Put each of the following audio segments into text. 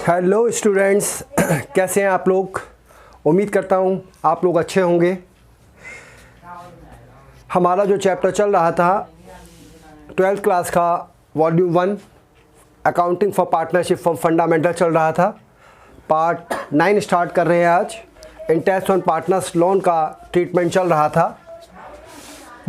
Hello students, कैसे हैं आप लोग। उम्मीद करता हूं आप लोग अच्छे होंगे। हमारा जो चैप्टर चल रहा था 12th क्लास का volume 1 accounting for partnership for fundamental चल रहा था। पार्ट 9 स्टार्ट कर रहे हैं आज। इंटरेस्ट ऑन पार्टनर्स लोन का ट्रीटमेंट चल रहा था,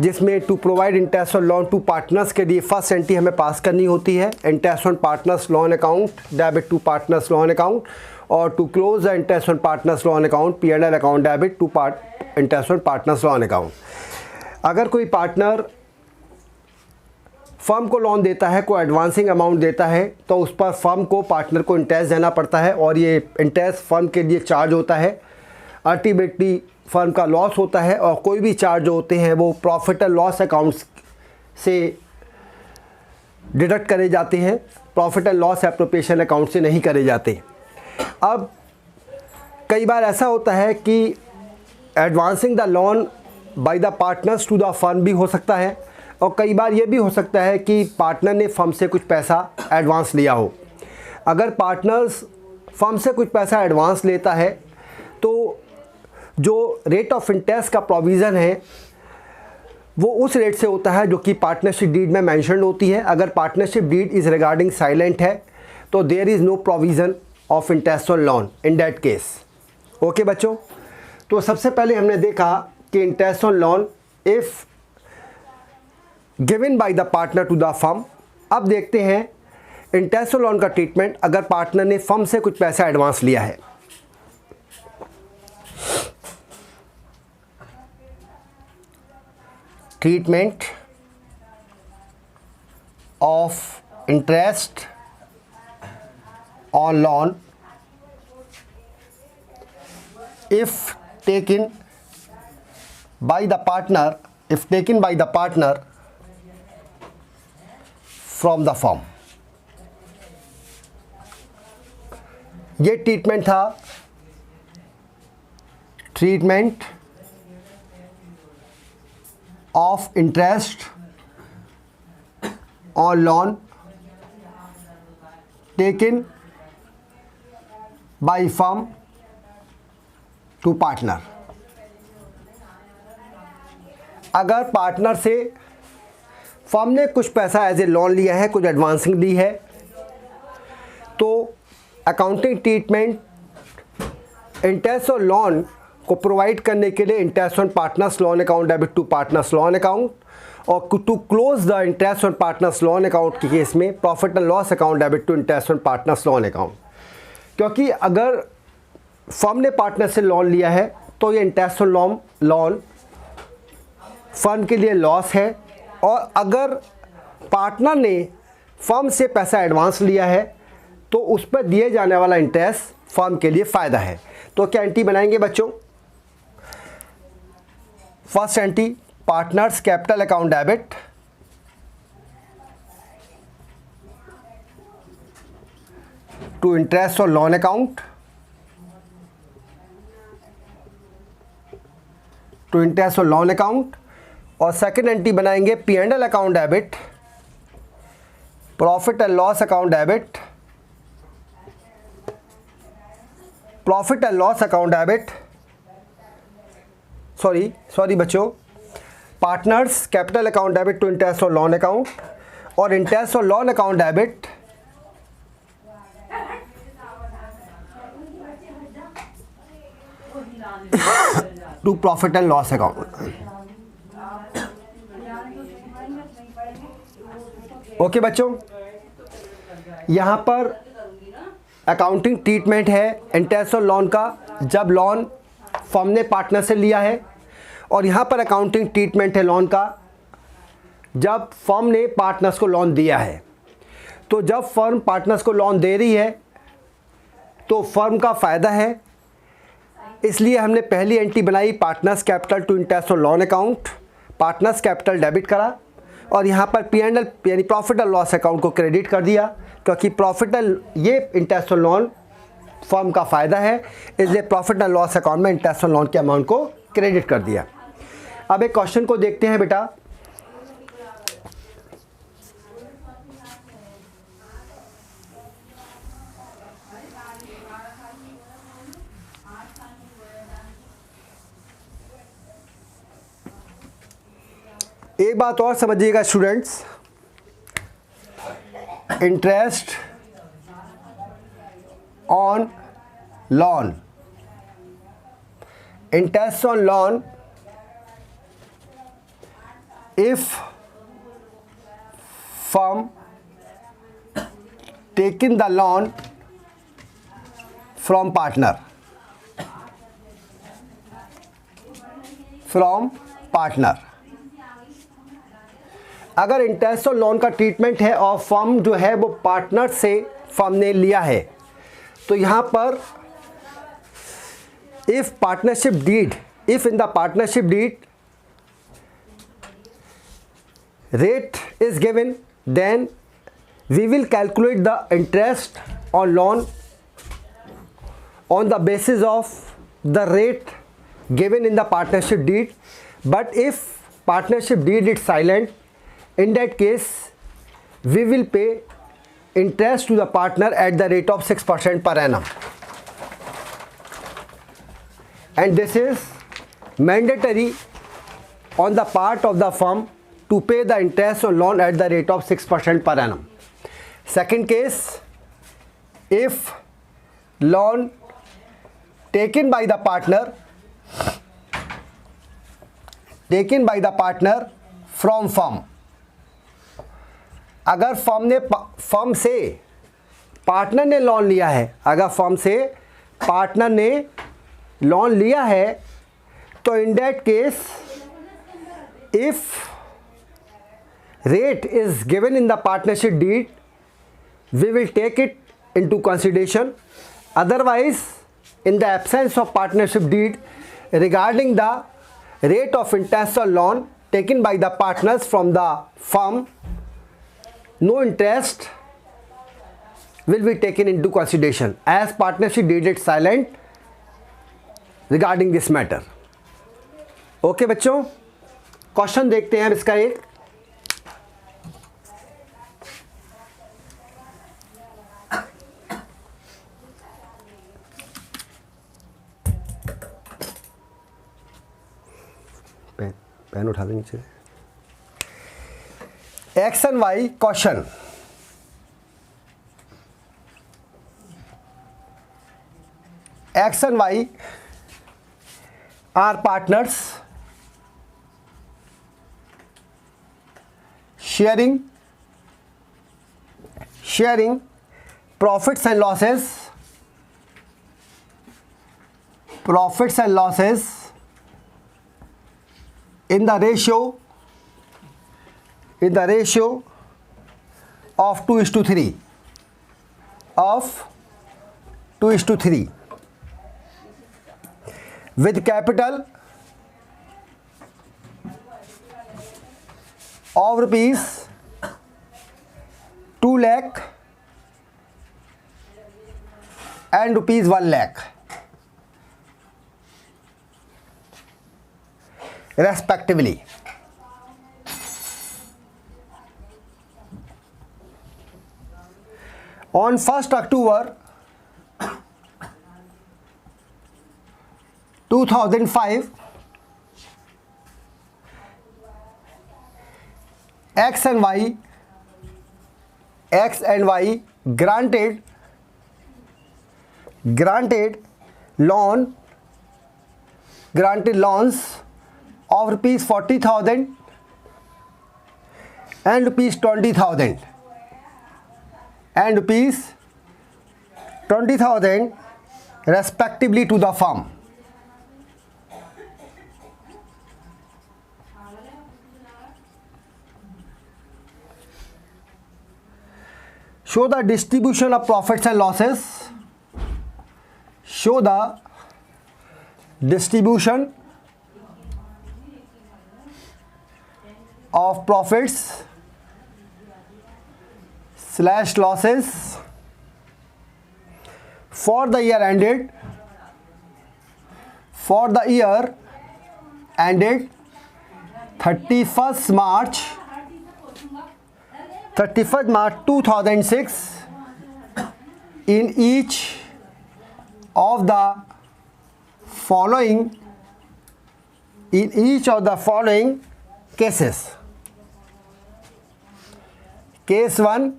जिसमें to provide interest on loan to partners के लिए फर्स्ट एंट्री हमें पास करनी होती है। Interest on partners loan account debit to partners loan account, और to close the interest on partners loan account P&L account debit to interest on partners loan account. अगर कोई partner firm को loan देता है, कोई एडवांसिंग अमाउंट देता है, तो उस पर फर्म को पार्टनर को इंटरेस्ट देना पड़ता है, और ये इंटरेस्ट फर्म के लिए चार्ज होता है। अल्टीमेटली फर्म का लॉस होता है, और कोई भी चार्ज जो होते हैं वो प्रॉफिट एंड लॉस अकाउंट्स से डिडक्ट करे जाते हैं, profit and loss appropriation account से नहीं करे जाते। अब कई बार ऐसा होता है कि advancing the loan by the partners to the firm भी हो सकता है, और कई बार ये भी हो सकता है कि पार्टनर ने फर्म से कुछ पैसा एडवांस लिया हो। अगर पार्टनर्स फर्म से कुछ पैसा एडवांस लेता है तो जो रेट ऑफ इंटरेस्ट का प्रोविज़न है वो उस रेट से होता है जो कि पार्टनरशिप डीड में मेंशन होती है। अगर partnership deed is regarding silent है तो there is no provision of interest on loan in that case. Okay बच्चों, तो सबसे पहले हमने देखा कि interest on loan if given by the partner to the firm. अब देखते हैं इंटरेस्ट ऑन लोन का ट्रीटमेंट अगर पार्टनर ने फर्म से कुछ पैसा एडवांस लिया है। Treatment of interest on loan if taken by the partner from the firm। ये ट्रीटमेंट था treatment of interest on loan taken by firm to partner. अगर पार्टनर से फर्म ने कुछ पैसा एज ए लोन लिया है, कुछ एडवांसिंग ली है, तो accounting treatment interest on loan को प्रोवाइड करने के लिए interest on partners loan account debit to partners loan account, और to close the interest on partners loan account के केस में profit and loss account debit to interest on partners loan account. क्योंकि अगर firm ने partner से loan लिया है तो ये इंटरेस्ट ऑन लोन फर्म के लिए लॉस है, और अगर पार्टनर ने फर्म से पैसा एडवांस लिया है तो उस पर दिए जाने वाला इंटरेस्ट फर्म के लिए फ़ायदा है। तो क्या एंट्री बनाएंगे बच्चों? First entry partners capital account debit to interest on loan account to interest on loan account, और सेकंड एंट्री बनाएंगे P&L account debit profit and loss account debit profit and loss account debit sorry बच्चों, partners capital account debit to interest on loan account, और interest on loan account debit to profit and loss account. Okay बच्चों, यहाँ पर accounting treatment है interest on loan का जब loan firm ने partner से लिया है, और यहाँ पर अकाउंटिंग ट्रीटमेंट है लोन का जब फर्म ने पार्टनर्स को लोन दिया है। तो जब फर्म पार्टनर्स को लोन दे रही है तो फर्म का फ़ायदा है, इसलिए हमने पहली एंट्री बनाई partners capital to interest on loan account, partners capital debit करा, और यहाँ पर P&L यानी प्रॉफिट एंड लॉस अकाउंट को क्रेडिट कर दिया, क्योंकि प्रॉफिट ये इंटरेस्ट ऑन लोन फर्म का फ़ायदा है, इसलिए प्रॉफिट एंड लॉस अकाउंट में इंटरेस्ट ऑन लोन के अमाउंट को क्रेडिट कर दिया। अब एक क्वेश्चन को देखते हैं बेटा। एक बात और समझिएगा students, interest on loan, interest on loan if firm taking the loan from partner, अगर इंटरेस्ट और लोन का ट्रीटमेंट है और फर्म जो है वो पार्टनर से फर्म ने लिया है, तो यहाँ पर if in the partnership deed rate is given, then we will calculate the interest on loan on the basis of the rate given in the partnership deed. But if partnership deed is silent, in that case we will pay interest to the partner at the rate of 6% per annum, and this is mandatory on the part of the firm to pay the interest on loan at the rate of 6% per annum. Second case, if loan taken by the partner from firm, अगर firm से partner ने loan लिया है, तो इन that case if rate is given in the partnership deed, we will take it into consideration. Otherwise, in the absence of partnership deed, regarding the rate of interest or loan taken by the partners from the firm, no interest will be taken into consideration, as partnership deed is silent regarding this matter. Okay बच्चों, question देखते हैं अब इसका एक। Pen उठा दें नीचे। X and Y question. X and Y are partners sharing profits and losses in the ratio of 2:3 with capital of rupees 2 lakh and rupees 1 lakh respectively. On 1st October 2005, X and Y granted loans of rupees 40,000 and rupees 20,000 and rupees 20,000 respectively to the firm. Show the distribution of profits and losses. Show the distribution of profits / losses for the year ended 31st March 2006 in each of the following cases. Case 1,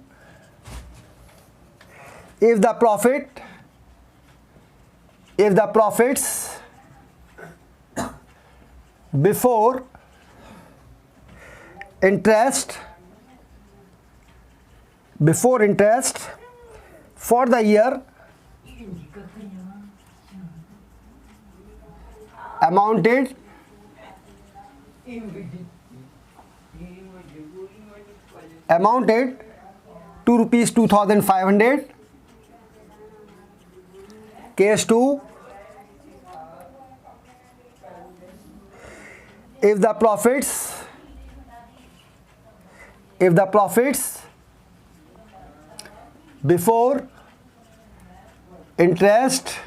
if the profits before interest for the year amounted to rupees 2,500. Case 2, if the profits before interest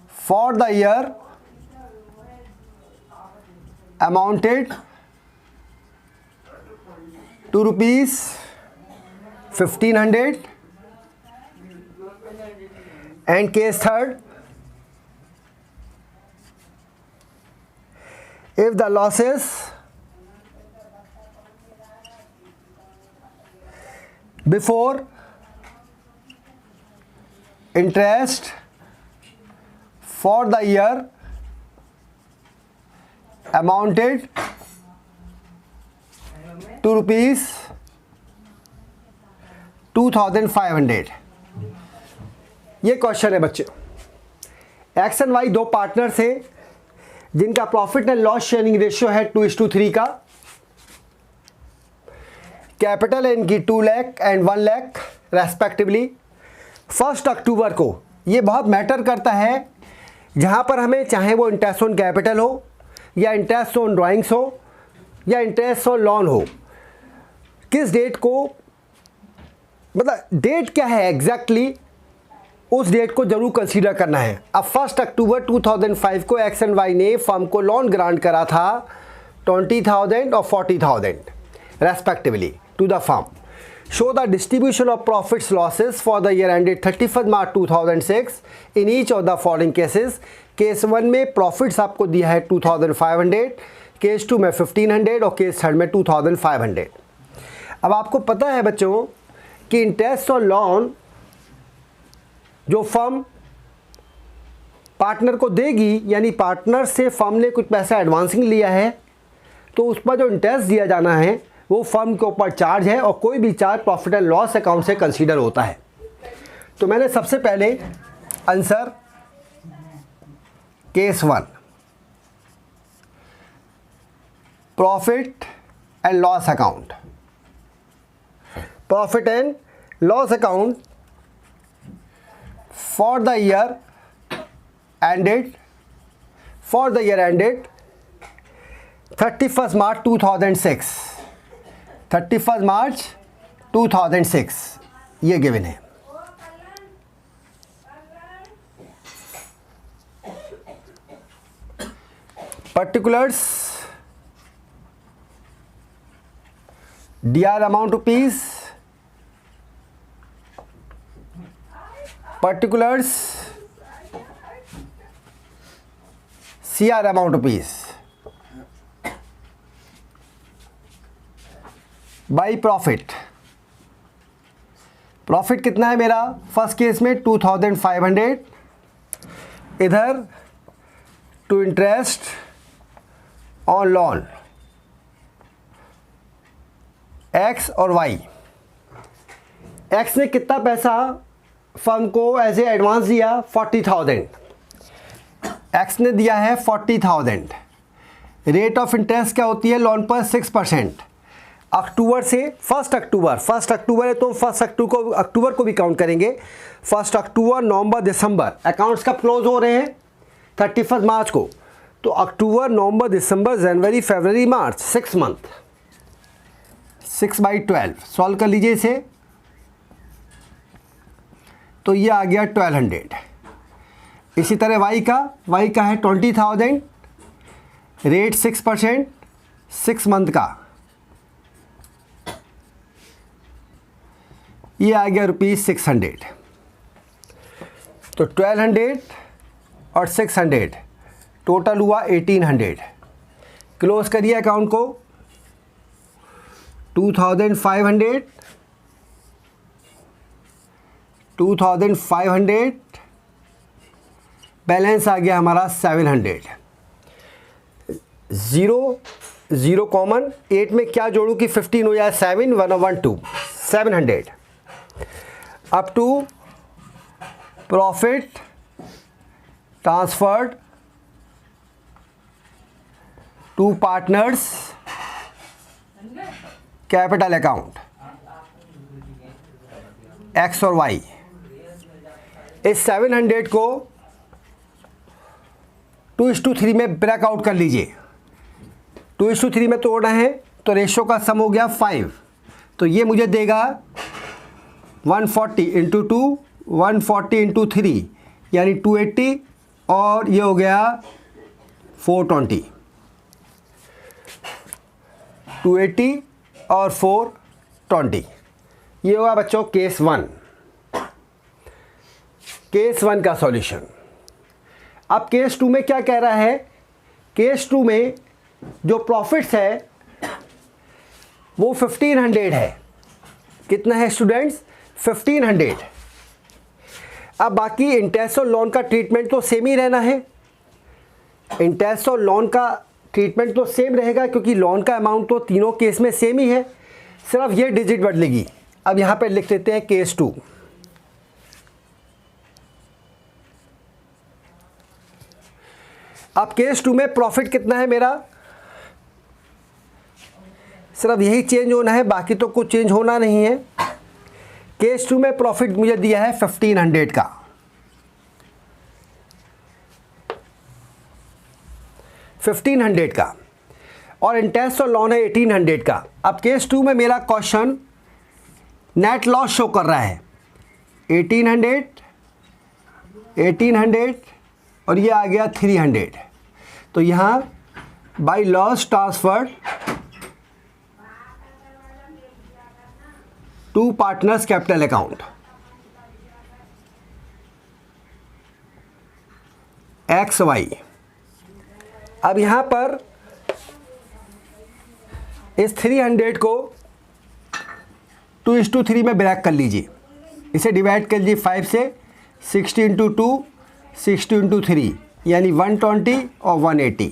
for the year amounted to rupees 1,500. And case 3rd, if the losses before interest for the year amounted to rupees 2,500. ये question है बच्चे। X and Y दो partners हैं जिनका profit and loss sharing ratio है 2:3 का। Capital है इनकी 2 लाख एंड 1 लाख रेस्पेक्टिवली। 1 अक्टूबर को, ये बहुत मैटर करता है जहाँ पर हमें चाहे वो इंटरेस्ट ऑन कैपिटल हो या इंटरेस्ट ऑन ड्राइंग्स हो या इंटरेस्ट ऑन लोन हो, किस डेट को, मतलब डेट क्या है एग्जैक्टली, उस डेट को जरूर कंसीडर करना है। अब 1 अक्टूबर 2005 को एक्स एंड वाई ने फर्म को लोन ग्रांट करा था 20,000 और 40,000 respectively to the firm. Show the distribution of profits losses for the year ended 31 March 2006 in each of the following cases. Case 1 में प्रॉफिट्स आपको दिया है 2,500, केस 2 में 1,500 और केस 3 में 2,500। अब आपको पता है बच्चों कि इंटरेस्ट और लोन जो फर्म पार्टनर को देगी, यानी पार्टनर से फर्म ने कुछ पैसा एडवांसिंग लिया है तो उस पर जो इंटरेस्ट दिया जाना है वो फर्म के ऊपर चार्ज है और कोई भी charge profit and loss account से कंसीडर होता है। तो मैंने सबसे पहले answer case 1 profit and loss account, profit and loss account for the year ended 31st March 2006, 31st March 2006 ये गिवन है। particulars DR amount rupees, particulars CR amount rupees by profit. Profit कितना है मेरा फर्स्ट केस में 2,500, इधर to interest on loan X और Y. X ने कितना पैसा फर्म को एज ए एडवांस दिया 40,000, एक्स ने दिया है 40,000। रेट ऑफ इंटरेस्ट क्या होती है लोन पर 6%। अक्टूबर से 1 अक्टूबर है तो 1 अक्टूबर को भी काउंट करेंगे। 1 अक्टूबर, नवंबर, दिसंबर अकाउंट्स कब क्लोज हो रहे हैं 31 मार्च को, तो अक्टूबर, नवंबर, दिसंबर, जनवरी, फरवरी, मार्च 6 मंथ। 6/12 सॉल्व कर लीजिए इसे, तो ये आ गया 1200। इसी तरह वाई का है 20,000, रेट 6%, 6 मंथ का, ये आ गया ₹600। तो 1200 और 600 टोटल हुआ 1800। क्लोज करिए अकाउंट को। 2500, 2500, बैलेंस आ गया हमारा 700। 0 कॉमन, 8 में क्या जोड़ूँ कि 15 हो जाए 7, 1 और 1 2, 700। Up to profit transferred to partners capital account X और वाई। इस 700 को 2:3 में ब्रेकआउट कर लीजिए। 2:3 में तोड़ना है तो रेशो का सम हो गया 5, तो ये मुझे देगा 140 × 2, 140 × 3 यानी 280, और ये हो गया 420। 280 और 420, ये हुआ बच्चों केस 1। केस 1 का सॉल्यूशन। अब केस 2 में क्या कह रहा है? केस 2 में जो प्रॉफिट्स है वो 1500 है। कितना है स्टूडेंट्स? 1500। अब बाकी इंटरेस्ट और लोन का ट्रीटमेंट तो सेम ही रहना है। इंटरेस्ट और लोन का ट्रीटमेंट तो सेम रहेगा क्योंकि लोन का अमाउंट तो तीनों केस में सेम ही है, सिर्फ ये डिजिट बदलेगी। अब यहाँ पे लिख लेते हैं केस 2। अब केस 2 में प्रॉफिट कितना है मेरा? सिर्फ यही चेंज होना है, बाकी तो कुछ चेंज होना नहीं है। केस 2 में प्रॉफिट मुझे दिया है 1500 का। 1500 का, और इंटरेस्ट और लोन है 1800 का। अब केस 2 में मेरा क्वेश्चन नेट लॉस शो कर रहा है 1800 और ये आ गया 300। तो यहाँ by loss transferred to partners capital account X Y. अब यहाँ पर इस 300 को 2:3 में ब्रेक कर लीजिए। इसे डिवाइड कर लीजिए 5 से। 60 × 2, 60 × 3 यानी 120 और 180,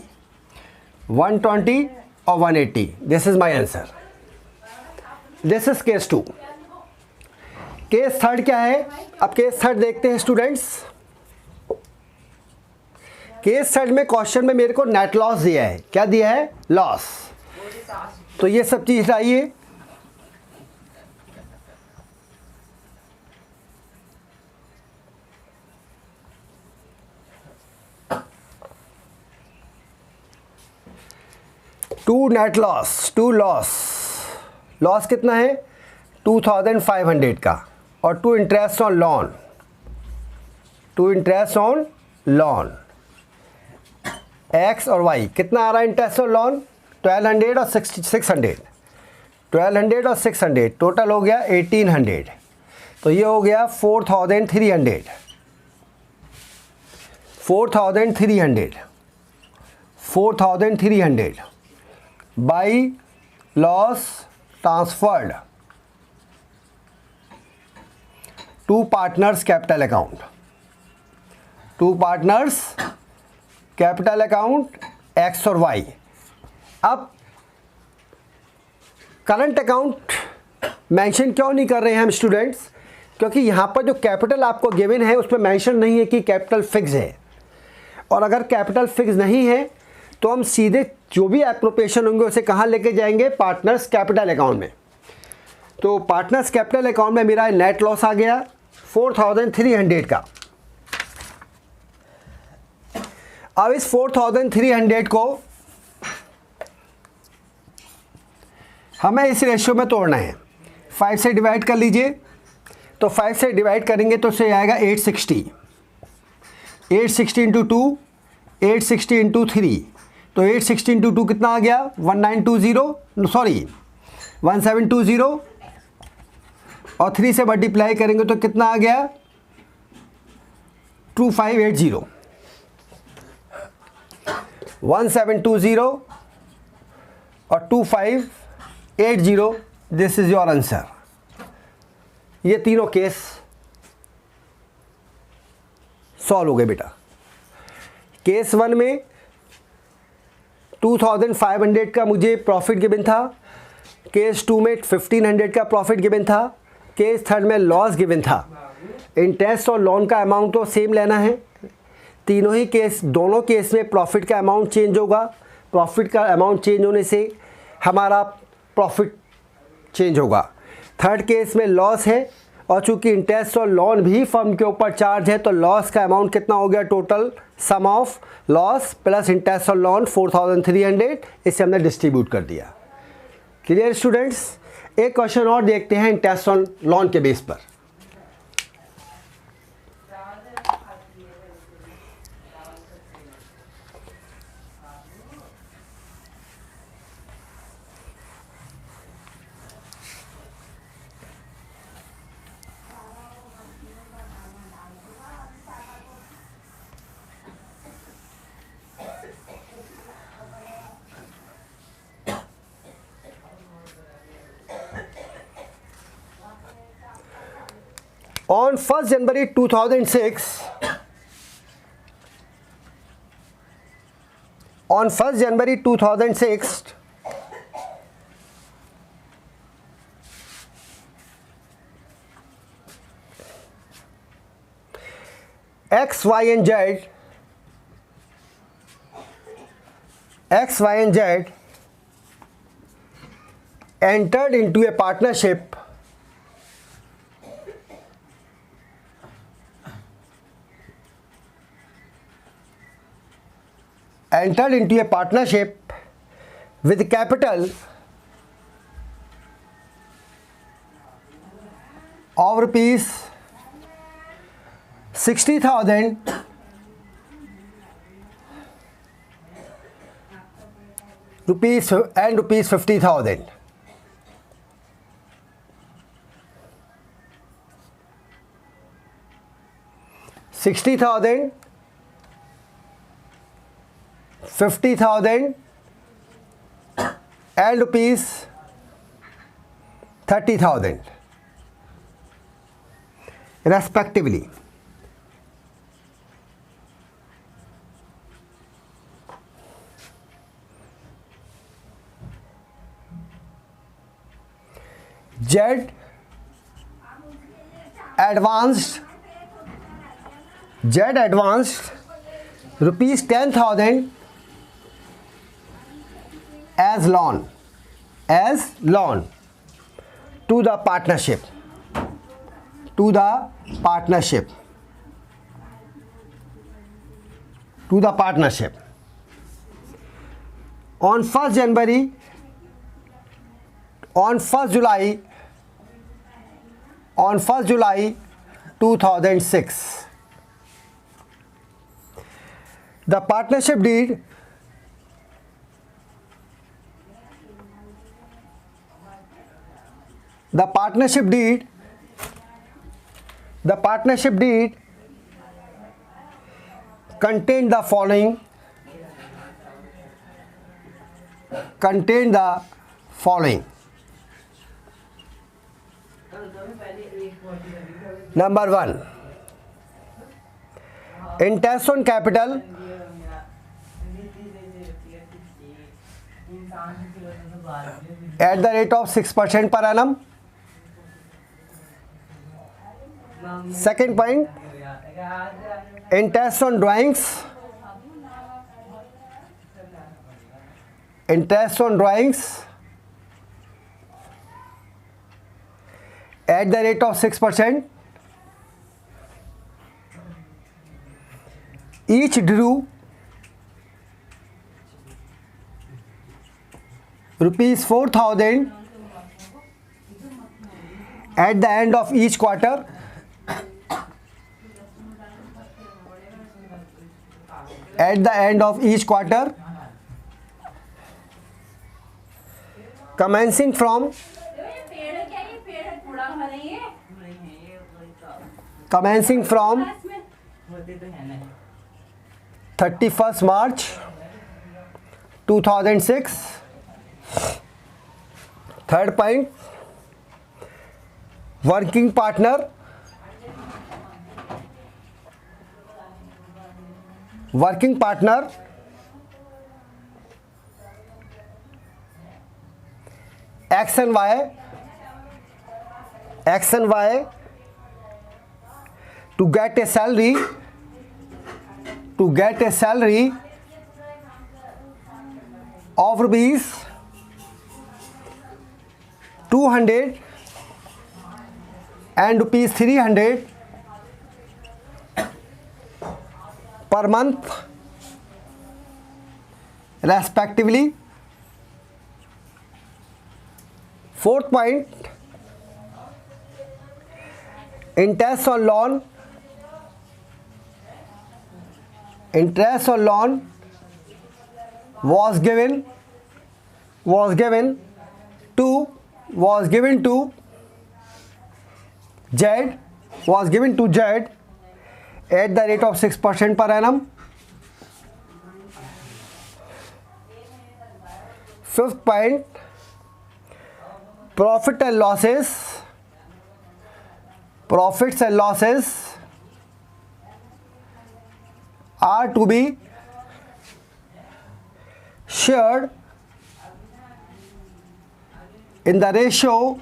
120 और 180। This is my answer. This is case 2। Case 3 क्या है? अब केस 3 देखते हैं स्टूडेंट्स। केस 3 में क्वेश्चन में मेरे को नेट लॉस दिया है। क्या दिया है? लॉस। तो ये सब चीज हटाइए। To net loss, to loss. Loss कितना है? 2500 का, और to interest on loan, to interest on loan X और वाई। कितना आ रहा है इंटरेस्ट ऑन लोन? 1200 और 600, 1200 और 600 टोटल हो गया 1800। तो ये हो गया 4300, 4300, 4300 by loss transferred to partners capital account, to partners capital account X और वाई। अब करंट अकाउंट मेंशन क्यों नहीं कर रहे हैं हम स्टूडेंट्स? क्योंकि यहाँ पर जो कैपिटल आपको गिवन है उस पर मेंशन नहीं है कि कैपिटल फिक्स है, और अगर कैपिटल फिक्स नहीं है तो हम सीधे जो भी एप्रोप्रिएशन होंगे उसे कहाँ लेके जाएंगे? पार्टनर्स कैपिटल अकाउंट में। तो पार्टनर्स कैपिटल अकाउंट में मेरा नेट लॉस आ गया 4300 का। अब इस 4300 को हमें इस रेशियो में तोड़ना है। 5 से डिवाइड कर लीजिए। तो 5 से डिवाइड करेंगे तो से आएगा 860, 860 × 2, 860 × 3। तो 860 × 2 कितना आ गया? 1920, सॉरी 1720, और 3 से मल्टीप्लाई करेंगे तो कितना आ गया? 2580, 1720 और 2580 दिस इज योर आंसर। ये तीनों केस सॉल्व हो गए बेटा। केस 1 में 2500 का मुझे प्रॉफिट गिवन था, केस 2 में 1500 का प्रॉफिट गिवन था, केस 3 में लॉस गिवन था। इंटरेस्ट और लोन का अमाउंट तो सेम लेना है। तीनों ही केस, दोनों केस में प्रॉफिट का अमाउंट चेंज होगा। प्रॉफिट का अमाउंट चेंज होने से हमारा प्रॉफिट चेंज होगा। थर्ड केस में लॉस है, और चूंकि इंटरेस्ट और लोन भी फर्म के ऊपर चार्ज है, तो लॉस का अमाउंट कितना हो गया? Total sum of loss plus interest और लोन 4300, इसे हमने डिस्ट्रीब्यूट कर दिया। Clear students? एक क्वेश्चन और देखते हैं इंटरेस्ट और लोन के बेस पर। On 1st January 2006, on 1st January 2006, X, Y and Z entered into a partnership with capital of rupees 60,000 and rupees 50,000. $60,000, $50,000 and rupees 30,000 respectively. Z advanced rupees 10,000 as loan to the partnership. On 1st July 2006, the partnership deed contained the following. Number 1, interest on capital at the rate of 6% per annum. Second point, interest on drawings at the rate of 6%. Each drew rupees 4,000 at the end of each quarter. Commencing from 31st March 2006. Third point, working partner, working partner X and Y, X and Y to get a salary, to get a salary of rupees 200 and rupees 300 per month respectively. Fourth point, interest on loan, interest on loan was given to Z, was given to Z at the rate of 6% per annum. Fifth point, profits and losses are to be shared in the ratio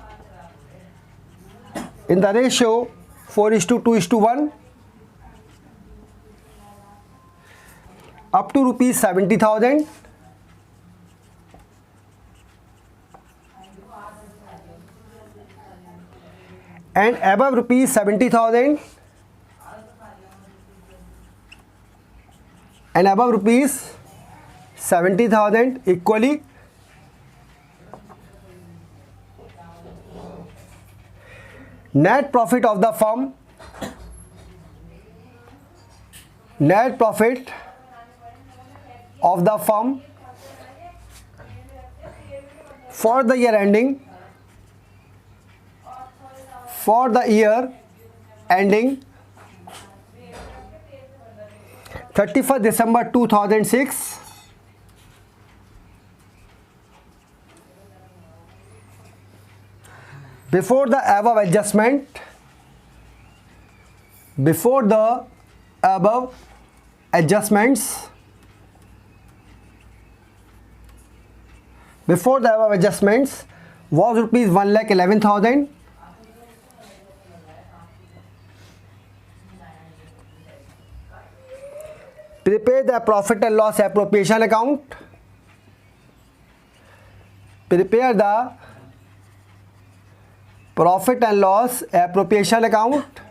4:2:1 up to rupees 70,000. And above rupees 70,000 and above rupees 70,000 equally. Net profit of the firm, net profit of the firm for the year ending, for the year ending 31st December 2006 before the above adjustment, before the above adjustments, before the above adjustments was rupees 1,11,000. Prepare the profit and loss appropriation account. Prepare the profit and loss appropriation account.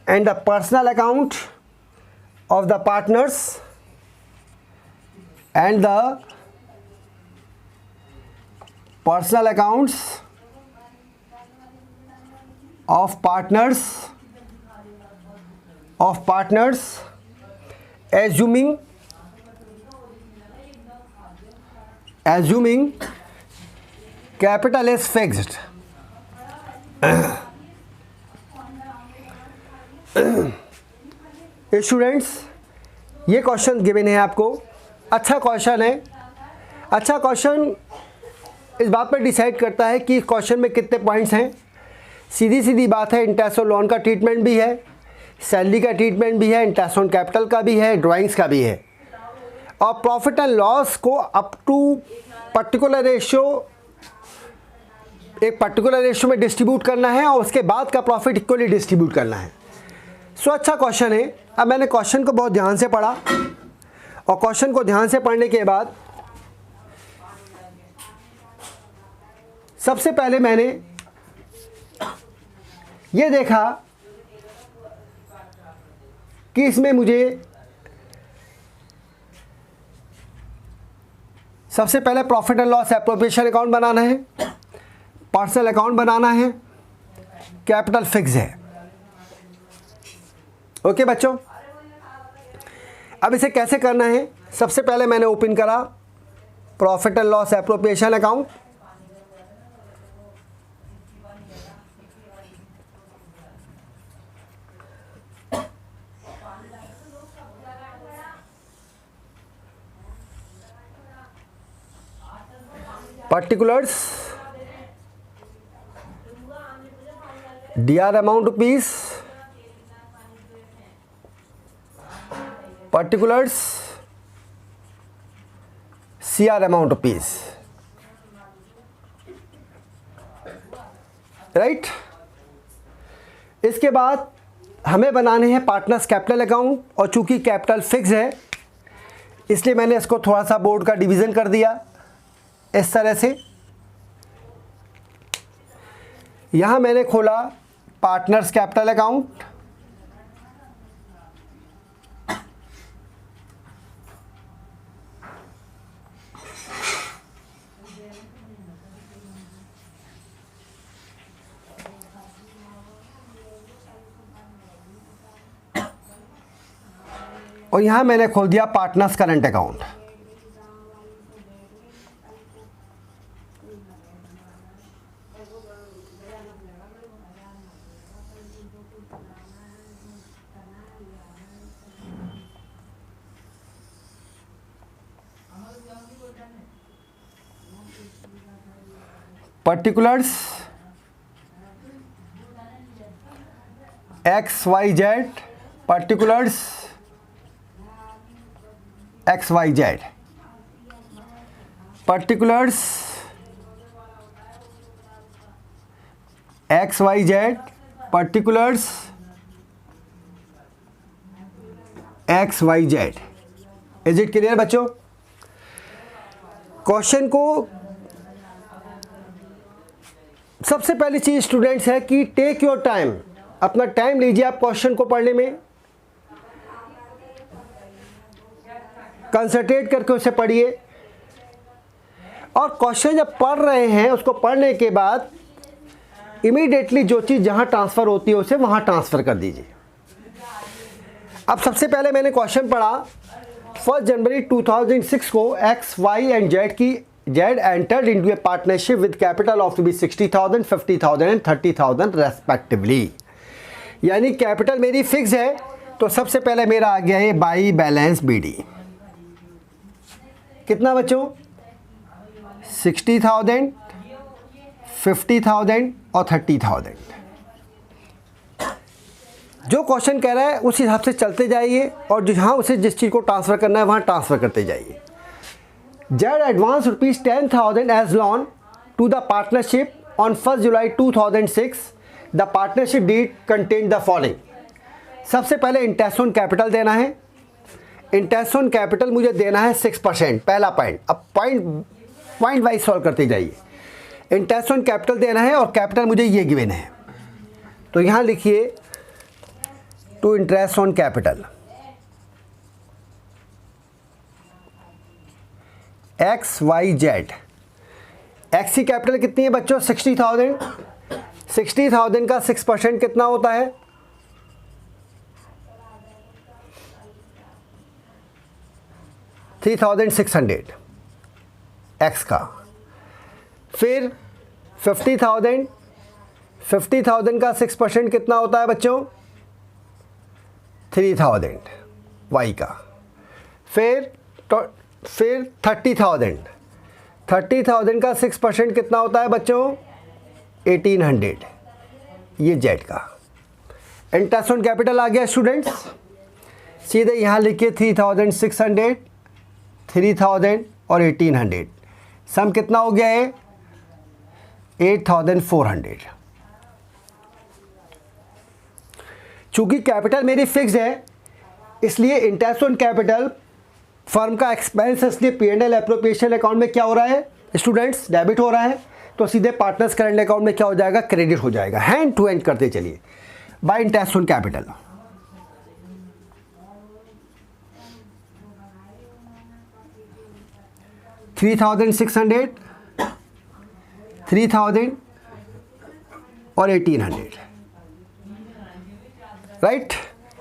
And the personal account of the partners, and the personal accounts of partners, assuming capital is fixed. Students, ये question given है आपको। अच्छा question है। अच्छा question इस बात पर decide करता है कि क्वेश्चन में कितने पॉइंट्स हैं। सीधी सीधी बात है, इंटरेस्ट ऑन लोन का ट्रीटमेंट भी है, सैलरी का ट्रीटमेंट भी है, इंटरेस्ट ऑन कैपिटल का भी है, ड्राइंग्स का भी है, और प्रॉफिट एंड लॉस को अप टू पर्टिकुलर रेशियो, एक पर्टिकुलर रेशियो में डिस्ट्रीब्यूट करना है और उसके बाद का प्रॉफिट इक्वली डिस्ट्रीब्यूट करना है। सो अच्छा क्वेश्चन है। अब मैंने क्वेश्चन को बहुत ध्यान से पढ़ा, और क्वेश्चन को ध्यान से पढ़ने के बाद सबसे पहले मैंने ये देखा कि इसमें मुझे सबसे पहले profit and loss appropriation account बनाना है, पर्सनल अकाउंट बनाना है, कैपिटल फिक्स है। ओके बच्चों, अब इसे कैसे करना है। सबसे पहले मैंने ओपन करा profit and loss appropriation account. particulars, DR amount rupees, particulars, CR amount rupees, right. इसके बाद हमें बनाने हैं पार्टनर्स कैपिटल अकाउंट, और चूंकि कैपिटल फिक्स है इसलिए मैंने इसको थोड़ा सा बोर्ड का डिवीज़न कर दिया इस तरह से। यहाँ मैंने खोला पार्टनर्स कैपिटल अकाउंट, और यहाँ मैंने खोल दिया partners current account. Particulars XYZ, particulars XYZ, particulars XYZ, particulars XYZ। Is it clear बच्चों? क्वेश्चन को सबसे पहली चीज स्टूडेंट्स है कि टेक योर टाइम, अपना टाइम लीजिए आप क्वेश्चन को पढ़ने में, कंसंट्रेट करके उसे पढ़िए, और क्वेश्चन जब पढ़ रहे हैं उसको पढ़ने के बाद इमीडिएटली जो चीज़ जहां ट्रांसफ़र होती है उसे वहां ट्रांसफ़र कर दीजिए। अब सबसे पहले मैंने क्वेश्चन पढ़ा 1 जनवरी 2006 को एक्स वाई एंड जेड की Z entered into A partnership with capital of rupees 60,000, 50,000 and 30,000 respectively. यानी कैपिटल मेरी फिक्स है तो सबसे पहले मेरा आ गया है बाई बैलेंस बीडी। कितना बच्चों? 60,000, 50,000 और 30,000। जो क्वेश्चन कह रहा है उस हिसाब से चलते जाइए और जहाँ उसे जिस चीज़ को ट्रांसफ़र करना है वहाँ ट्रांसफ़र करते जाइए। Z advance rupees 10,000 as loan to the partnership on 1 July 2006। The partnership deed contain the following. सबसे पहले इंटरेस्ट ऑन कैपिटल देना है। इंटरेस्ट ऑन कैपिटल मुझे देना है 6%, पहला पॉइंट। अब पॉइंट वाइज सॉल्व करते जाइए। इंटरेस्ट ऑन कैपिटल देना है और कैपिटल मुझे ये गिवन है, तो यहाँ लिखिए to interest on capital XYZ। X की कैपिटल कितनी है बच्चों? 60,000। 60,000 का 6% कितना होता है? 3,600 एक्स का। फिर 50,000 का 6% कितना होता है बच्चों? 3,000 वाई का। फिर 30,000 का 6% कितना होता है बच्चों? 1,800, ये जेड का। इंटरेस्ट ऑन कैपिटल आ गया स्टूडेंट्स। सीधे यहाँ लिखिए 3,600, 3,000 और 1,800। सम कितना हो गया है? 8,400। चूंकि कैपिटल मेरी फिक्स है इसलिए इंटरेस्ट ऑन कैपिटल फर्म का एक्सपेंस, इसलिए P&L एप्रोप्रिएशन अकाउंट में क्या हो रहा है स्टूडेंट्स? डेबिट हो रहा है। तो सीधे पार्टनर्स करंट अकाउंट में क्या हो जाएगा? क्रेडिट हो जाएगा। हैंड टू हैंड करते चलिए बाय इंटरेस्ट ऑन कैपिटल। $3,600, 3,000 और 1,800, right.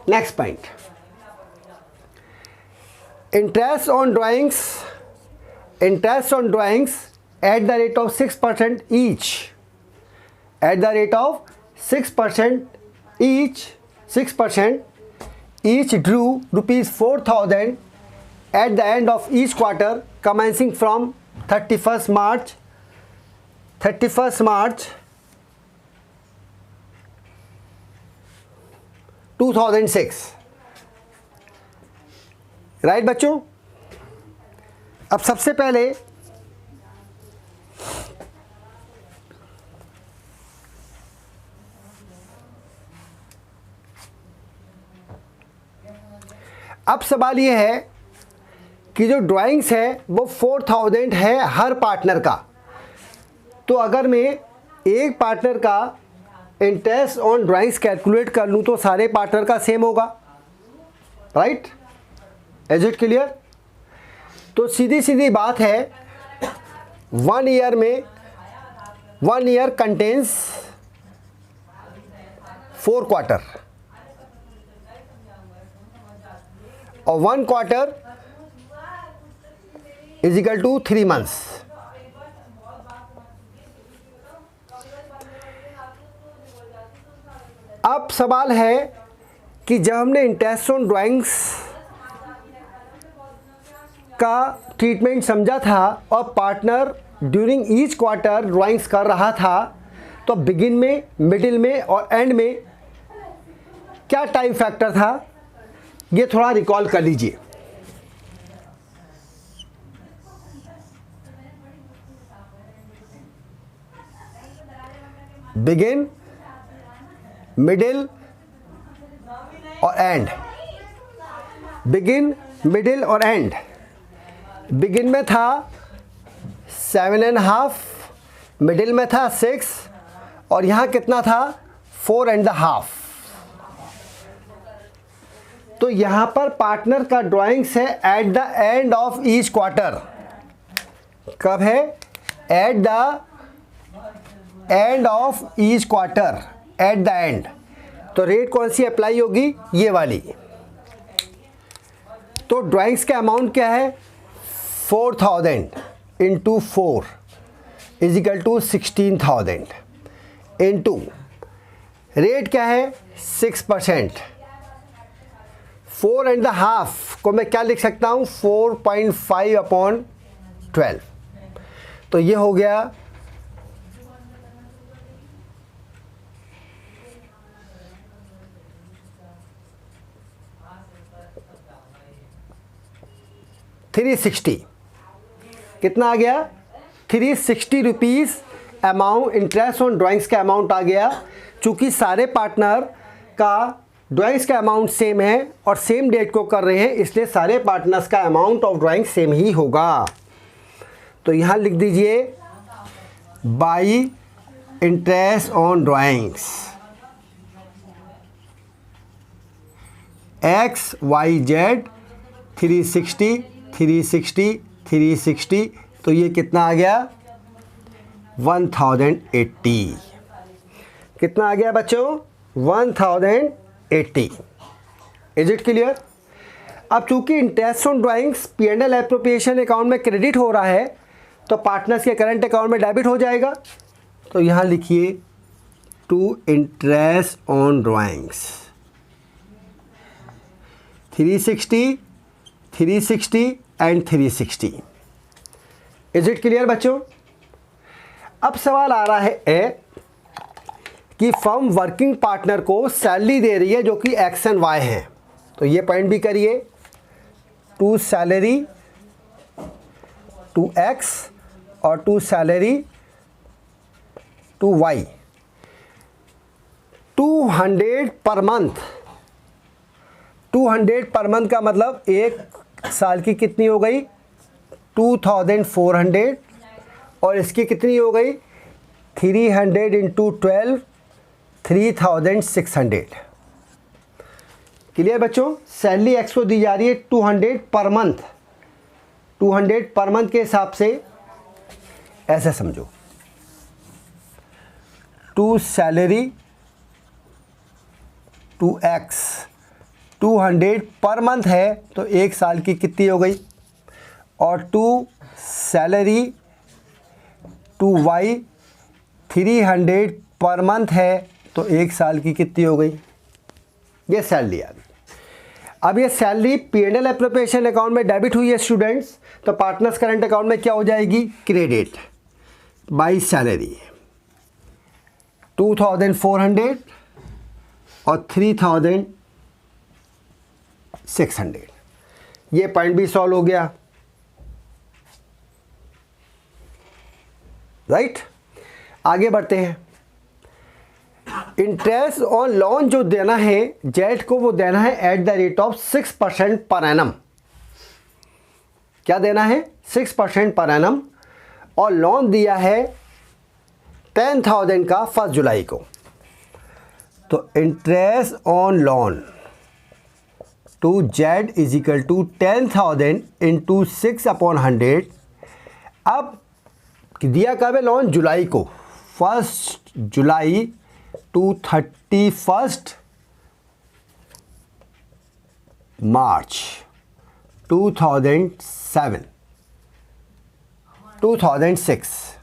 Next point, interest on drawings at the rate of 6% each, at the rate of 6% each drew rupees 4,000 at the end of each quarter commencing from 31st March 31 March 2006, right बच्चों। अब सबसे पहले अब सवाल ये है कि जो ड्राइंग्स है वो 4000 है हर पार्टनर का। तो अगर मैं एक पार्टनर का इंटरेस्ट ऑन ड्राइंग्स कैलकुलेट कर लूँ तो सारे पार्टनर का सेम होगा, राइट? Is it clear? तो सीधी सीधी बात है, 1 ईयर में 1 ईयर कंटेन्स 4 क्वार्टर और 1 quarter is equal to 3 months. अब सवाल है कि जब हमने इंटरेस्ट ऑन ड्राइंग्स का ट्रीटमेंट समझा था और partner during each quarter drawings कर रहा था, तो बिगिन में, मिडिल में और एंड में क्या टाइम फैक्टर था, ये थोड़ा रिकॉल कर लीजिए। बिगिन, मिडिल और एंड। बिगिन, मिडिल और एंड। बिगिन में था 7.5, मिडिल में था 6 और यहाँ कितना था 4.5। तो यहाँ पर पार्टनर का ड्राइंग्स है at the end of each quarter. कब है? At the end of each quarter, at the end. तो रेट कौन सी अप्लाई होगी? ये वाली। तो ड्राइंग्स का अमाउंट क्या है? 4000 into 4 is equal to 16,000 into rate क्या है? 6%। 4.5 को मैं क्या लिख सकता हूँ? 4.5/12। तो ये हो गया 360। कितना आ गया? 360 rupees amount, interest on drawings का अमाउंट आ गया। चूँकि सारे पार्टनर का ड्राइंग्स का अमाउंट सेम है और सेम डेट को कर रहे हैं, इसलिए सारे पार्टनर्स का अमाउंट ऑफ ड्राइंग सेम ही होगा। तो यहाँ लिख दीजिए by interest on drawings XYZ 360 360 360। तो ये कितना आ गया? 1080। कितना आ गया बच्चों? 1080। Is it clear? अब चूंकि interest on drawings P&L appropriation account में क्रेडिट हो रहा है, तो पार्टनर्स के करंट अकाउंट में डेबिट हो जाएगा। तो यहाँ लिखिए to interest on drawings 360 360 and 360। Is it clear बच्चों? अब सवाल आ रहा है कि फर्म वर्किंग पार्टनर को सैलरी दे रही है जो कि X एंड Y है। तो ये पॉइंट भी करिए, टू सैलरी टू X और to salary to Y। 200 per month. 200 per month का मतलब एक साल की कितनी हो गई? 2400 और इसकी कितनी हो गई? 300 इंटू 12 3600। क्लियर बच्चों? सैलरी X को दी जा रही है 200 पर मंथ। 200 पर मंथ के हिसाब से ऐसे समझो, to salary to X 200 per month है तो एक साल की कितनी हो गई? और to salary to Y 300 per month है तो एक साल की कितनी हो गई? ये सैलरी आ गई। अब ये सैलरी P&L एप्रोप्रिएशन अकाउंट में डेबिट हुई है स्टूडेंट्स, तो पार्टनर्स करंट अकाउंट में क्या हो जाएगी? क्रेडिट। बाई सैलरी 2400 और 3600, ये पॉइंट भी सॉल्व हो गया, राइट। आगे बढ़ते हैं। इंटरेस्ट ऑन लोन जो देना है जेड को, वो देना है at the rate of 6% per annum. क्या देना है? 6% पर एनम। और लोन दिया है 10,000 का 1 जुलाई को। तो interest on loan to Z is equal to 10,000 into 6/100। अब दिया कब है लोन? जुलाई को, 1 जुलाई टू 31 मार्च 2006।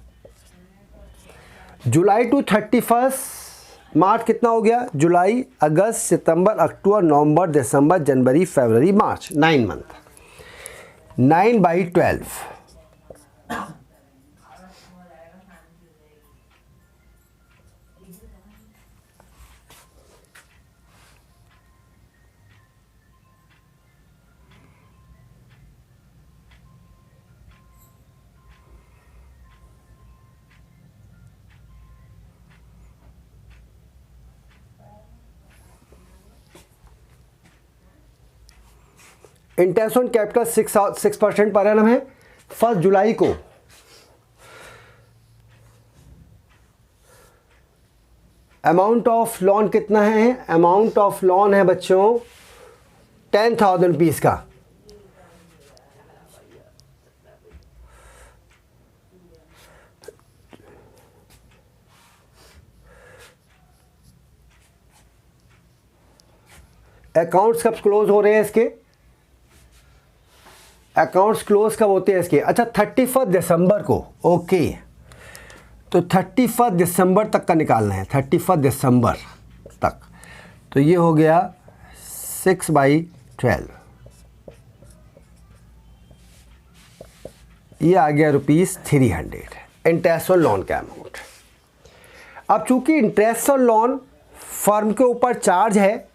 जुलाई टू 31 मार्च कितना हो गया? जुलाई, अगस्त, सितंबर, अक्टूबर, नवंबर, दिसंबर, जनवरी, फरवरी, मार्च, 9 month. 9/12। Interest on capital 6% per annum है 1 जुलाई को। अमाउंट ऑफ लोन कितना है? अमाउंट ऑफ लोन है बच्चों 10,000 रुपीज़ का। अकाउंट्स कब क्लोज हो रहे हैं इसके? अकाउंट्स क्लोज कब होते हैं इसके? अच्छा, 31 दिसंबर को। ओके, तो 31 दिसंबर तक का निकालना है, 31 दिसंबर तक। तो ये हो गया 6/12, ये आ गया ₹300 इंटरेस्ट ऑन लोन का अमाउंट। अब चूंकि इंटरेस्ट ऑन लोन फर्म के ऊपर चार्ज है,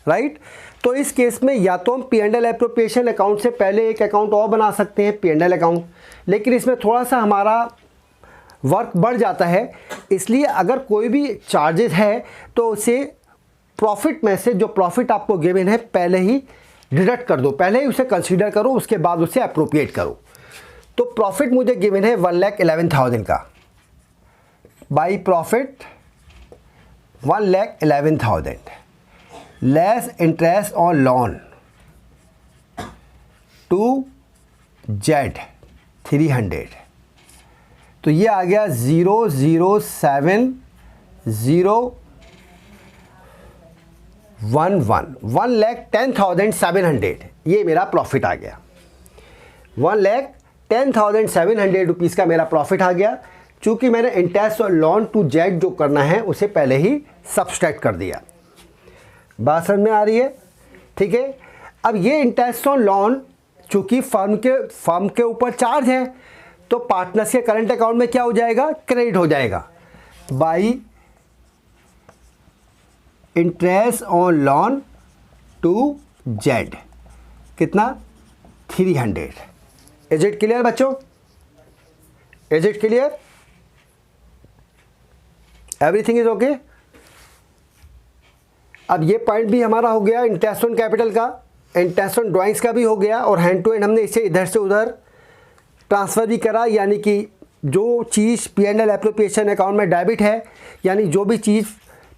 राइट, तो इस केस में या तो हम P&L एप्रोप्रिएशन अकाउंट से पहले एक अकाउंट और बना सकते हैं, P&L अकाउंट, लेकिन इसमें थोड़ा सा हमारा वर्क बढ़ जाता है। इसलिए अगर कोई भी चार्जेस है तो उसे प्रॉफिट में से, जो प्रॉफिट आपको गिवन है, पहले ही डिडक्ट कर दो, पहले ही उसे कंसीडर करो, उसके बाद उसे अप्रोप्रिएट करो। तो प्रॉफिट मुझे गिवन है 1,11,000 का, by profit 1,11,000 less interest on loan to Z 300। तो ये आ गया 007,011 1,10,700। ये मेरा प्रॉफिट आ गया, 1,10,700 रुपीज़ का मेरा प्रॉफिट आ गया। चूँकि मैंने इंटरेस्ट और लोन टू जेड जो करना है उसे पहले ही सब्सट्रैक्ट कर दिया। बात समझ में आ रही है? ठीक है। अब ये इंटरेस्ट ऑन लोन चूँकि फर्म के ऊपर चार्ज है, तो पार्टनर्स के करंट अकाउंट में क्या हो जाएगा? क्रेडिट हो जाएगा by interest on loan to Z. कितना? 300। इज इट क्लियर बच्चों? Is it clear? Everything is okay? अब ये पॉइंट भी हमारा हो गया इंटरेस्ट ऑन कैपिटल का, इंटरेस्ट ऑन ड्राइंग्स का भी हो गया, और हैंड टू हैंड हमने इसे इधर से उधर ट्रांसफ़र भी करा। यानी कि जो चीज़ P&L एप्रोप्रिएशन अकाउंट में डेबिट है, यानी जो भी चीज़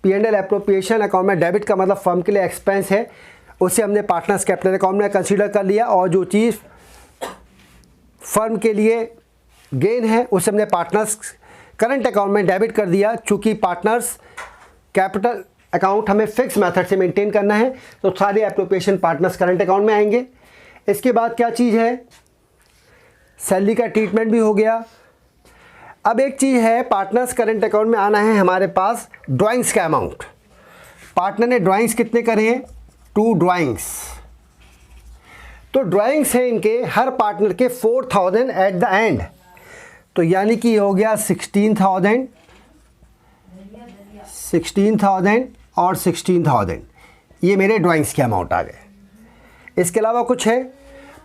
P&L एप्रोप्रिएशन अकाउंट में डेबिट का मतलब फर्म के लिए एक्सपेंस है, उसे हमने पार्टनर्स कैपिटल अकाउंट में कंसीडर कर लिया, और जो चीज़ फर्म के लिए गेन है उसे हमने पार्टनर्स करंट अकाउंट में डेबिट कर दिया। चूँकि पार्टनर्स कैपिटल अकाउंट हमें फिक्स मेथड से मेंटेन करना है, तो सारे एप्रोप्रिएशन पार्टनर्स करंट अकाउंट में आएंगे। इसके बाद क्या चीज़ है? सैलरी का ट्रीटमेंट भी हो गया। अब एक चीज़ है, पार्टनर्स करंट अकाउंट में आना है हमारे पास ड्राइंग्स का अमाउंट। पार्टनर ने ड्राइंग्स कितने करे हैं? 2 ड्राइंग्स। तो ड्राइंग्स हैं इनके, हर पार्टनर के 4,000 एट द एंड। तो यानी कि हो गया 16,000 और 16,000, ये मेरे ड्राइंग्स के अमाउंट आ गए। इसके अलावा कुछ है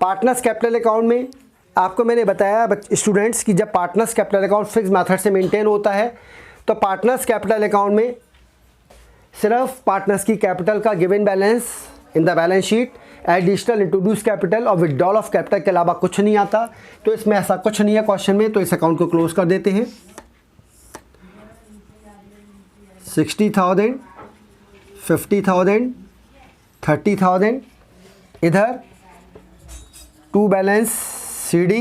पार्टनर्स कैपिटल अकाउंट में। आपको मैंने बताया स्टूडेंट्स कि जब partners capital account fix method से मेंटेन होता है तो पार्टनर्स कैपिटल अकाउंट में सिर्फ पार्टनर्स की कैपिटल का given balance in the balance sheet, additional introduce capital और विड्रॉल ऑफ कैपिटल के अलावा कुछ नहीं आता। तो इसमें ऐसा कुछ नहीं है क्वेश्चन में, तो इस अकाउंट को क्लोज कर देते हैं। 60,000, 50,000, 30,000, इधर टू बैलेंस CD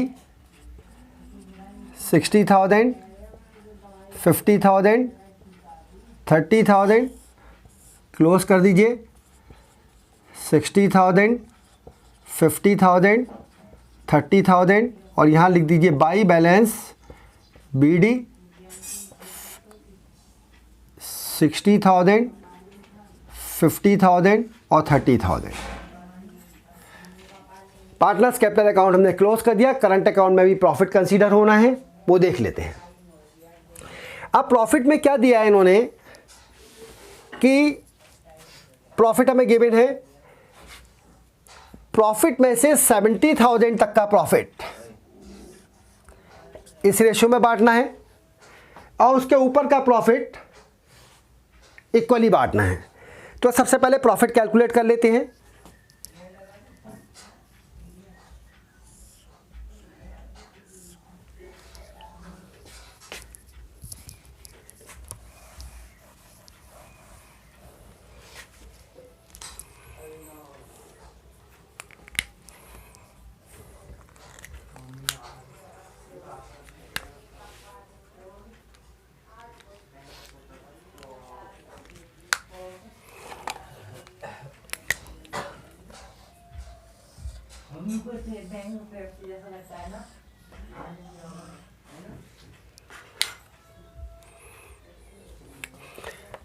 60,000, 50,000, 30,000, क्लोज कर दीजिए। 60,000, 50,000, 30,000 और यहाँ लिख दीजिए बाई बैलेंस BD 60,000, 50,000 और 30,000। पार्टनर्स कैपिटल अकाउंट हमने क्लोज कर दिया। करंट अकाउंट में भी प्रॉफिट कंसीडर होना है, वो देख लेते हैं। अब प्रॉफिट में क्या दिया है इन्होंने कि प्रॉफिट हमें गिवन है, प्रॉफिट में से 70,000 तक का प्रॉफिट इस रेशियो में बांटना है और उसके ऊपर का प्रॉफिट इक्वली बांटना है। तो सबसे पहले प्रॉफिट कैलकुलेट कर लेते हैं।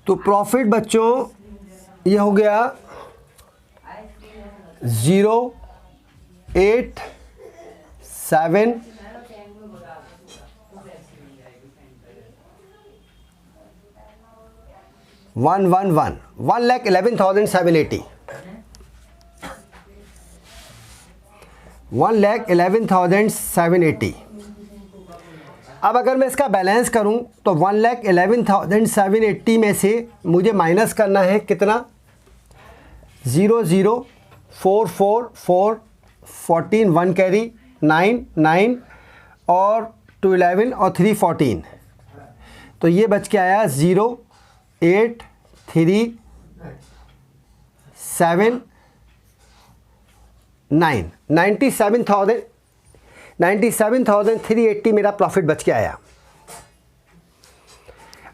तो प्रॉफिट बच्चों ये हो गया 0,8,7 111 1,11,780 1,11,780। अब अगर मैं इसका बैलेंस करूं तो 1,11,780 में से मुझे माइनस करना है कितना, 0,0,4,4,4 14 1 कैरी 9 9 और 2 11 और 3 14। तो ये बच के आया 0,8,3,7,9 97,380 मेरा प्रॉफिट बच के आया।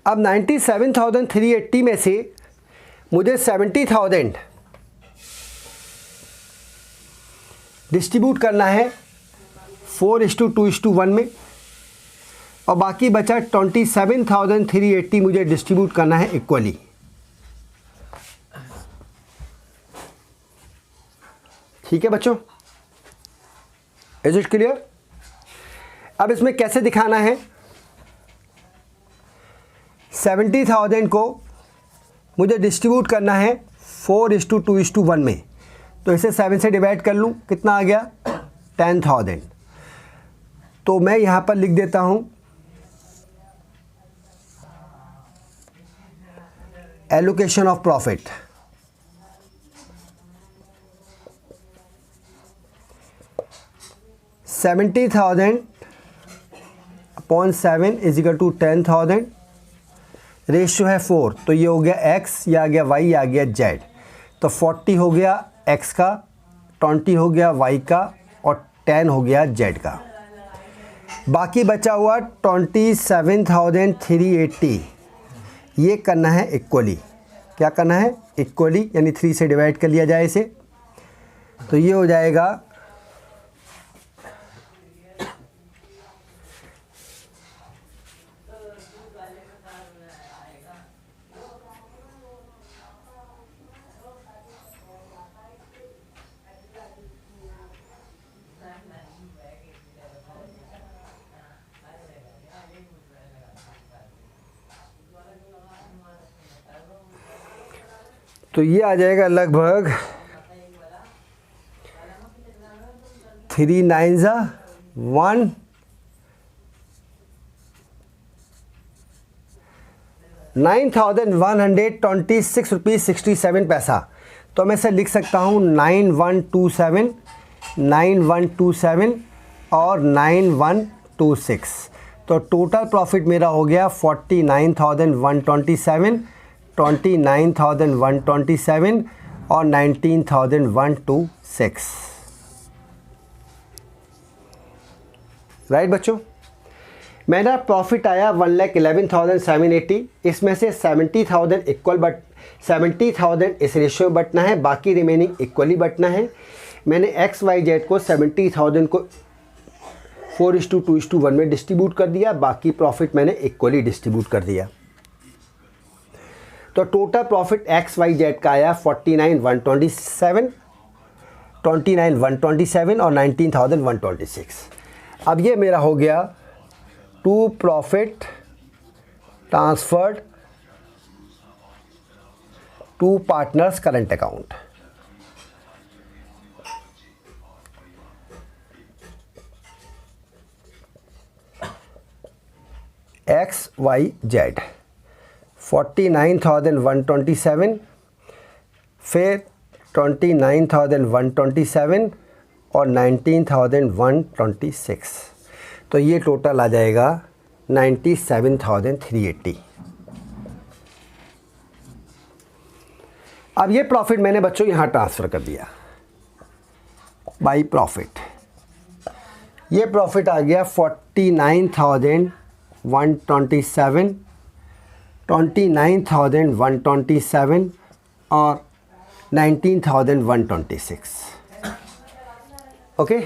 अब 97,380 में से मुझे 70,000 डिस्ट्रीब्यूट करना है 4:2:1 में और बाकी बचा 27,380 मुझे डिस्ट्रीब्यूट करना है इक्वली। ठीक है बच्चों, इज इट क्लियर? अब इसमें कैसे दिखाना है, 70,000 को मुझे डिस्ट्रीब्यूट करना है 4:2:1 में, तो इसे 7 से डिवाइड कर लूँ, कितना आ गया 10,000। तो मैं यहाँ पर लिख देता हूँ एलोकेशन ऑफ प्रॉफिट। $70,000/7 = 10,000, रेशियो है 4, तो ये हो गया x, ये आ गया y, ये आ गया z। तो 40 हो गया x का, 20 हो गया y का और 10 हो गया z का। बाकी बचा हुआ 27,380, ये करना है इक्वली। क्या करना है? इक्वली, यानी 3 से डिवाइड कर लिया जाए इसे, तो ये हो जाएगा 1 तो ये आ जाएगा लगभग 3 9 1 9,126 रुपीज़ 67 पैसा। तो मैं इसे लिख सकता हूँ 9127 9127 और 9126। तो टोटल प्रॉफिट मेरा हो गया 49,127 29,127 और 19,126। राइट बच्चों, मेरा प्रॉफिट आया 1,11,780। इसमें से 70,000 इक्वल बट 70,000 इस रेशियो में बटना है, बाकी रिमेनिंग इक्वली बटना है। मैंने XYZ को 70,000 को 4:2:1 में डिस्ट्रीब्यूट कर दिया, बाकी प्रॉफिट मैंने इक्वली डिस्ट्रीब्यूट कर दिया। तो टोटल प्रॉफिट XYZ का आया 49,127 29,127 और 19,126। अब ये मेरा हो गया to profit transferred to partners current account. XYZ 49,127 फिर 29,127 और 19,126। तो ये टोटल आ जाएगा 97,380। अब ये प्रॉफिट मैंने बच्चों यहाँ ट्रांसफ़र कर दिया बाई प्रॉफिट। ये प्रॉफिट आ गया 49,127 29,127 और 19,126। ओके,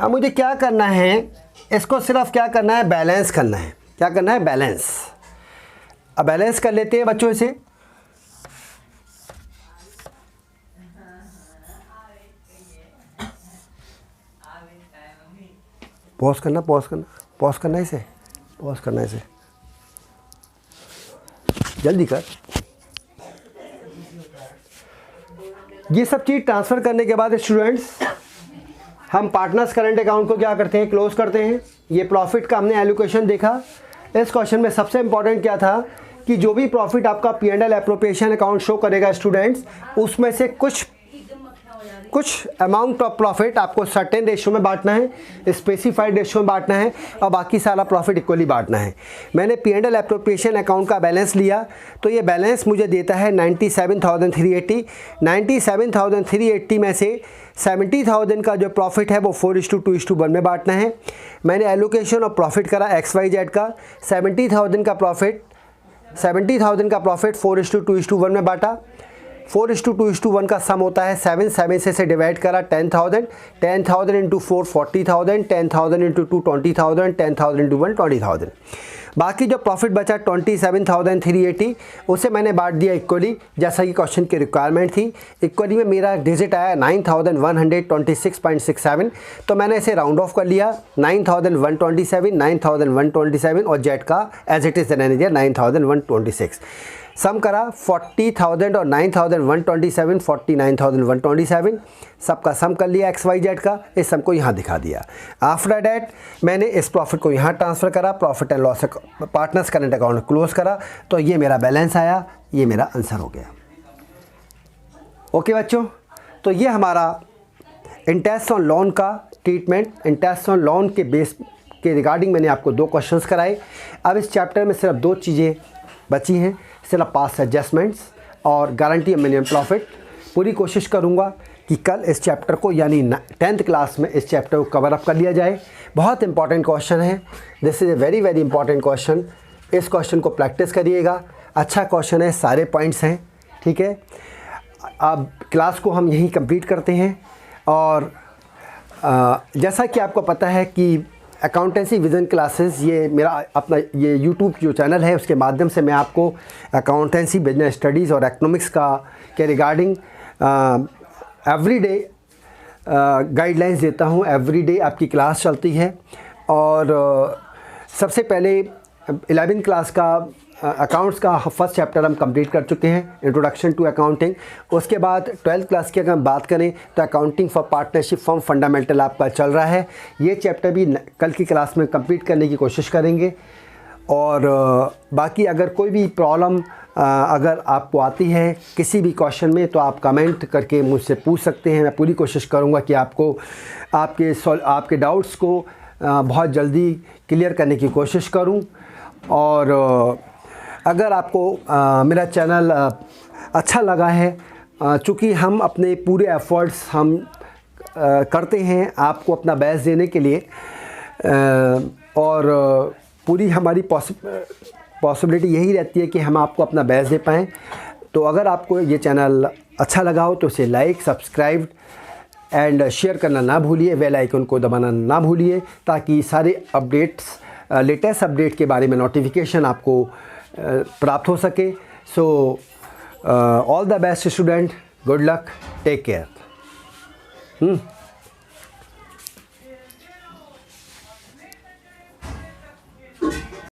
अब मुझे क्या करना है, इसको सिर्फ क्या करना है, बैलेंस करना है। क्या करना है, बैलेंस। अब बैलेंस कर लेते हैं बच्चों इसे। पॉज करना इसे, पॉज करना इसे, जल्दी कर। ये सब चीज़ ट्रांसफ़र करने के बाद स्टूडेंट्स हम पार्टनर्स करंट अकाउंट को क्या करते हैं, क्लोज करते हैं। ये प्रॉफिट का हमने एलोकेशन देखा। इस क्वेश्चन में सबसे इंपॉर्टेंट क्या था कि जो भी प्रॉफिट आपका P&L एप्रोप्रिएशन अकाउंट शो करेगा स्टूडेंट्स, उसमें से कुछ अमाउंट ऑफ प्रॉफिट आपको सर्टेन रेशियो में बांटना है, स्पेसिफाइड रेशियो में बांटना है और बाकी सारा प्रॉफिट इक्वली बांटना है। मैंने P&L एप्रोप्रिएशन अकाउंट का बैलेंस लिया, तो ये बैलेंस मुझे देता है 97,380। 97,380 में से 70,000 का जो प्रॉफिट है वो 4:2:1 में बांटना है। मैंने एलोकेशन और प्रॉफिट करा XYZ का। 70,000 का प्रॉफिट 4:2:1 में बांटा। 4:2:1 का सम होता है 7 से डिवाइड करा 10,000 इंटू 4 40,000 10,000 इंटू 2 20,000 10,000 इंटू 1 20,000। बाकी जो प्रॉफिट बचा 27,380 उसे मैंने बांट दिया इक्वली, जैसा कि क्वेश्चन की रिक्वायरमेंट थी। इक्वली में मेरा डिजिट आया 9,126.67, तो मैंने इसे राउंड ऑफ कर लिया 9,127 9,127 और जेड का एज इट इज़ रहने दिया 9,126। सम करा 40,000 और 9,127 49,127, सबका सम कर लिया XYZ का। इस सम को यहाँ दिखा दिया। आफ्टर डैट मैंने इस प्रॉफिट को यहाँ ट्रांसफ़र करा, profit and loss partners current account close करा, तो ये मेरा बैलेंस आया, ये मेरा आंसर हो गया। ओके बच्चों, तो ये हमारा इंटरेस्ट ऑन लोन का ट्रीटमेंट, इंटरेस्ट ऑन लोन के बेस के रिगार्डिंग मैंने आपको 2 क्वेश्चंस कराए। अब इस चैप्टर में सिर्फ 2 चीज़ें बची हैं, सिर्फ पास एडजस्टमेंट्स और गारंटी ऑफ मिनिमम प्रॉफिट। पूरी कोशिश करूंगा कि कल इस चैप्टर को यानी 10th क्लास में इस चैप्टर को कवर अप कर लिया जाए। बहुत इंपॉर्टेंट क्वेश्चन है, this is a very very important question. इस क्वेश्चन को प्रैक्टिस करिएगा, अच्छा क्वेश्चन है, सारे पॉइंट्स हैं, ठीक है। अब क्लास को हम यहीं कंप्लीट करते हैं। और जैसा कि आपको पता है कि अकाउंटेंसी विज़न क्लासेस, ये मेरा अपना ये यूट्यूब जो चैनल है उसके माध्यम से मैं आपको अकाउंटेंसी बिजनेस स्टडीज़ और इकोनॉमिक्स के रिगार्डिंग एवरीडे गाइडलाइंस देता हूँ। एवरीडे आपकी क्लास चलती है और सबसे पहले 11वीं क्लास का अकाउंट्स का फर्स्ट चैप्टर हम कंप्लीट कर चुके हैं, इंट्रोडक्शन टू अकाउंटिंग। उसके बाद 12th क्लास की अगर हम बात करें तो accounting for partnership firm fundamental आपका चल रहा है। ये चैप्टर भी कल की क्लास में कंप्लीट करने की कोशिश करेंगे। और बाकी अगर कोई भी प्रॉब्लम अगर आपको आती है किसी भी क्वेश्चन में तो आप कमेंट करके मुझसे पूछ सकते हैं। मैं पूरी कोशिश करूँगा कि आपको आपके डाउट्स को बहुत जल्दी क्लियर करने की कोशिश करूँ। और अगर आपको मेरा चैनल अच्छा लगा है, चूँकि हम अपने पूरे एफ़र्ट्स हम करते हैं आपको अपना बेस्ट देने के लिए, और पूरी हमारी पॉसिबिलिटी यही रहती है कि हम आपको अपना बेस्ट दे पाएँ। तो अगर आपको ये चैनल अच्छा लगा हो तो इसे लाइक, सब्सक्राइब एंड शेयर करना ना भूलिए, बेल आइकन को दबाना ना भूलिए, ताकि सारे अपडेट्स लेटेस्ट अपडेट के बारे में नोटिफिकेशन आपको प्राप्त हो सके। So all the best student, good luck, take care.